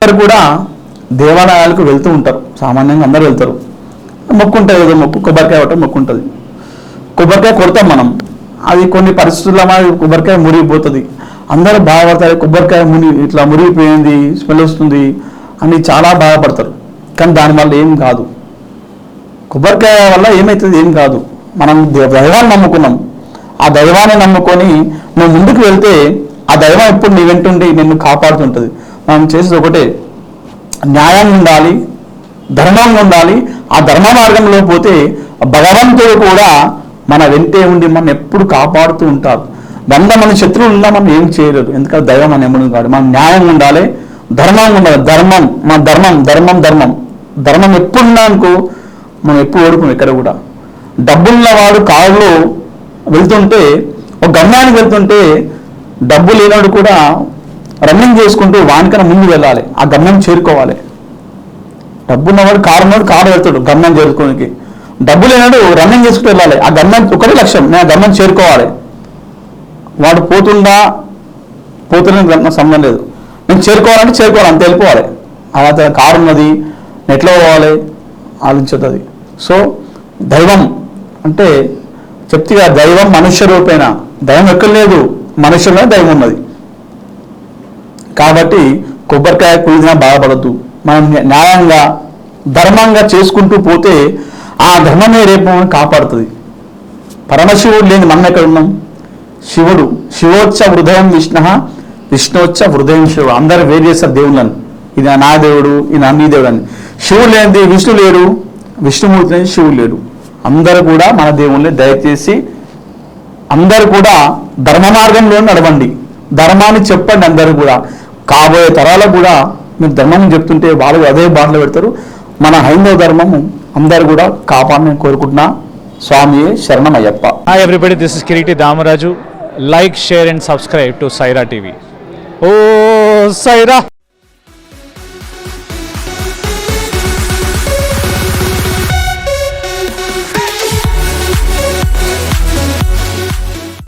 అందరు కూడా దేవాలయాలకు వెళ్తూ ఉంటారు, సామాన్యంగా అందరూ వెళ్తారు. మొక్కు ఉంటుంది, ఏదో మొక్కు, కొబ్బరికాయ ఒకటి మొక్కు ఉంటుంది. కొబ్బరికాయ కొడతాం మనం, అది కొన్ని పరిస్థితుల్లో కొబ్బరికాయ మురిగిపోతుంది. అందరూ బాధపడతారు, కొబ్బరికాయ ఇట్లా మురిగిపోయింది, స్మెల్ వస్తుంది అని చాలా బాధపడతారు. కానీ దానివల్ల ఏం కాదు, కొబ్బరికాయ వల్ల ఏమవుతుంది, ఏం కాదు. మనం దైవాన్ని నమ్ముకున్నాం, ఆ దైవాన్ని నమ్ముకొని నువ్వు ముందుకు వెళ్తే ఆ దైవం ఎప్పుడు నీ వెంటుండి నిన్ను కాపాడుతుంటుంది. మనం చేసేది ఒకటే, న్యాయంగా ఉండాలి, ధర్మంగా ఉండాలి. ఆ ధర్మ మార్గంలో పోతే భగవంతుడు కూడా మన వెంటే ఉండి మనం ఎప్పుడు కాపాడుతూ ఉంటారు. 100 మంది శత్రువులు ఉన్నా మనం ఏం చేయలేరు, ఎందుకంటే దైవం మన ఎమ్మడం కాదు. మనం న్యాయంగా ఉండాలి, ధర్మంగా ఉండాలి. ధర్మం మన ధర్మం ధర్మం ధర్మం ధర్మం ఎప్పుడు ఉన్నానుకో మనం ఎప్పుడు ఓడుకోం. ఎక్కడ కూడా డబ్బులున్న వాడు కారులో వెళ్తుంటే, ఒక గమ్యానికి వెళ్తుంటే డబ్బు లేనివాడు కూడా రన్నింగ్ చేసుకుంటూ వానికన్నా ముందు వెళ్ళాలి, ఆ గమ్యం చేరుకోవాలి. డబ్బు ఉన్నవాడు కారు వెళ్తాడు గమ్యం చేరుకోనికి, డబ్బు లేనాడు రన్నింగ్ చేసుకుంటూ వెళ్ళాలి. ఆ గమ్యం ఒకటే లక్ష్యం, నేను ఆ గమ్యం చేరుకోవాలి. వాడు పోతున్నా సంబంధం లేదు, నేను చేరుకోవాలంటే చేరుకోవాలి, అంతే వెళ్ళిపోవాలి. అలా కారు ఉన్నది, ఎట్లా పోవాలి ఆలోచించదు. సో దైవం అంటే చెప్తిగా, దైవం మనుష్య రూపేణ, దైవం ఎక్కడ లేదు, మనుష్యులనే దైవం ఉన్నది. కాబట్టి కొబ్బరికాయ కుదిరినా బాధపడద్దు. మనం న్యాయంగా ధర్మంగా చేసుకుంటూ పోతే ఆ ధర్మమే రేపు కాపాడుతుంది. పరమశివుడు లేని మనం ఎక్కడ ఉన్నాం? శివుడు, శివోచ్చ హృదయం విష్ణు, విష్ణువచ్చ హృదయం శివుడు. అందరూ వేరు చేస్తారు దేవుళ్ళని, ఇది నా దేవుడు, ఇది నీ దేవుడు అని. శివుడు లేనిది విష్ణు లేడు, విష్ణుమూర్తి లేని శివుడు లేడు. అందరూ కూడా మన దేవుళ్ళని దయచేసి అందరూ కూడా ధర్మ మార్గంలో నడవండి, ధర్మాన్ని చెప్పండి. అందరూ కూడా కాబోయే తరాలకు కూడా మీరు ధర్మం చెప్తుంటే వాళ్ళు అదే బాటలో పెడతారు. మన హైందవ ధర్మము అందరూ కూడా కాపాడని కోరుకుంటున్నా. స్వామియే శరణమయ్యప్ప. Hi everybody, this is Kireeti Damaraju. Like, share and subscribe to Saira TV. ఓ సైరా.